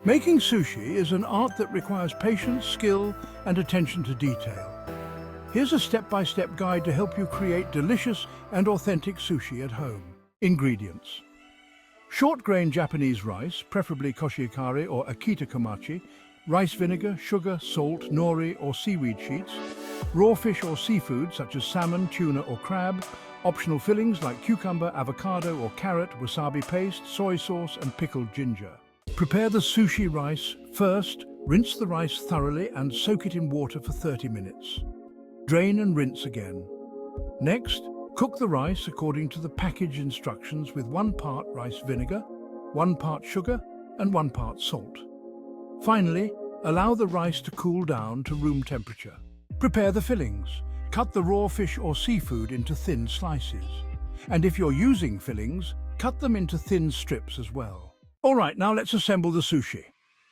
Making sushi is an art that requires patience, skill, and attention to detail. Here's a step-by-step guide to help you create delicious and authentic sushi at home. Ingredients: short-grain Japanese rice, preferably koshikari or akita komachi, rice vinegar, sugar, salt, nori or seaweed sheets, raw fish or seafood such as salmon, tuna or crab, optional fillings like cucumber, avocado or carrot, wasabi paste, soy sauce and pickled ginger. Prepare the sushi rice. First, rinse the rice thoroughly and soak it in water for 30 minutes. Drain and rinse again. Next, cook the rice according to the package instructions with 1 part rice vinegar, 1 part sugar and 1 part salt. Finally, allow the rice to cool down to room temperature. Prepare the fillings. Cut the raw fish or seafood into thin slices. And if you're using fillings, cut them into thin strips as well. All right, now let's assemble the sushi.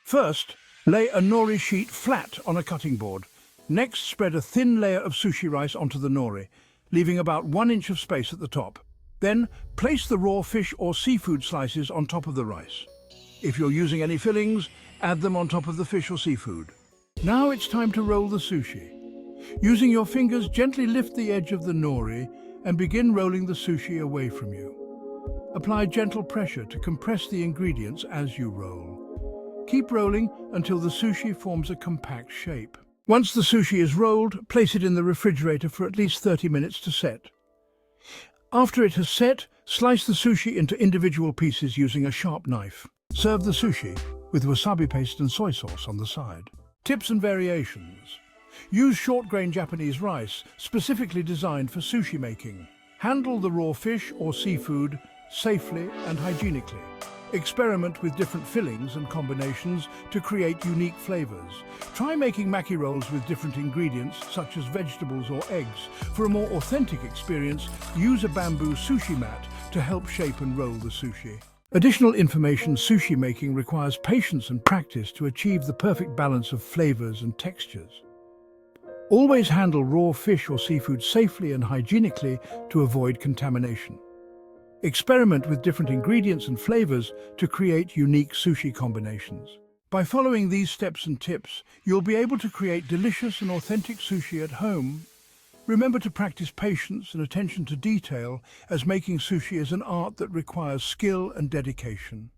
First, lay a nori sheet flat on a cutting board. Next, spread a thin layer of sushi rice onto the nori, leaving about 1 inch of space at the top. Then, place the raw fish or seafood slices on top of the rice. If you're using any fillings, add them on top of the fish or seafood. Now it's time to roll the sushi. Using your fingers, gently lift the edge of the nori and begin rolling the sushi away from you. Apply gentle pressure to compress the ingredients as you roll. Keep rolling until the sushi forms a compact shape. Once the sushi is rolled, place it in the refrigerator for at least 30 minutes to set. After it has set, slice the sushi into individual pieces using a sharp knife. Serve the sushi with wasabi paste and soy sauce on the side. Tips and variations. Use short-grain Japanese rice, specifically designed for sushi making. Handle the raw fish or seafood safely and hygienically. Experiment with different fillings and combinations to create unique flavors. Try making maki rolls with different ingredients, such as vegetables or eggs. For a more authentic experience, use a bamboo sushi mat to help shape and roll the sushi. Additional information: sushi making requires patience and practice to achieve the perfect balance of flavors and textures. Always handle raw fish or seafood safely and hygienically to avoid contamination. Experiment with different ingredients and flavors to create unique sushi combinations. By following these steps and tips, you'll be able to create delicious and authentic sushi at home. Remember to practice patience and attention to detail, as making sushi is an art that requires skill and dedication.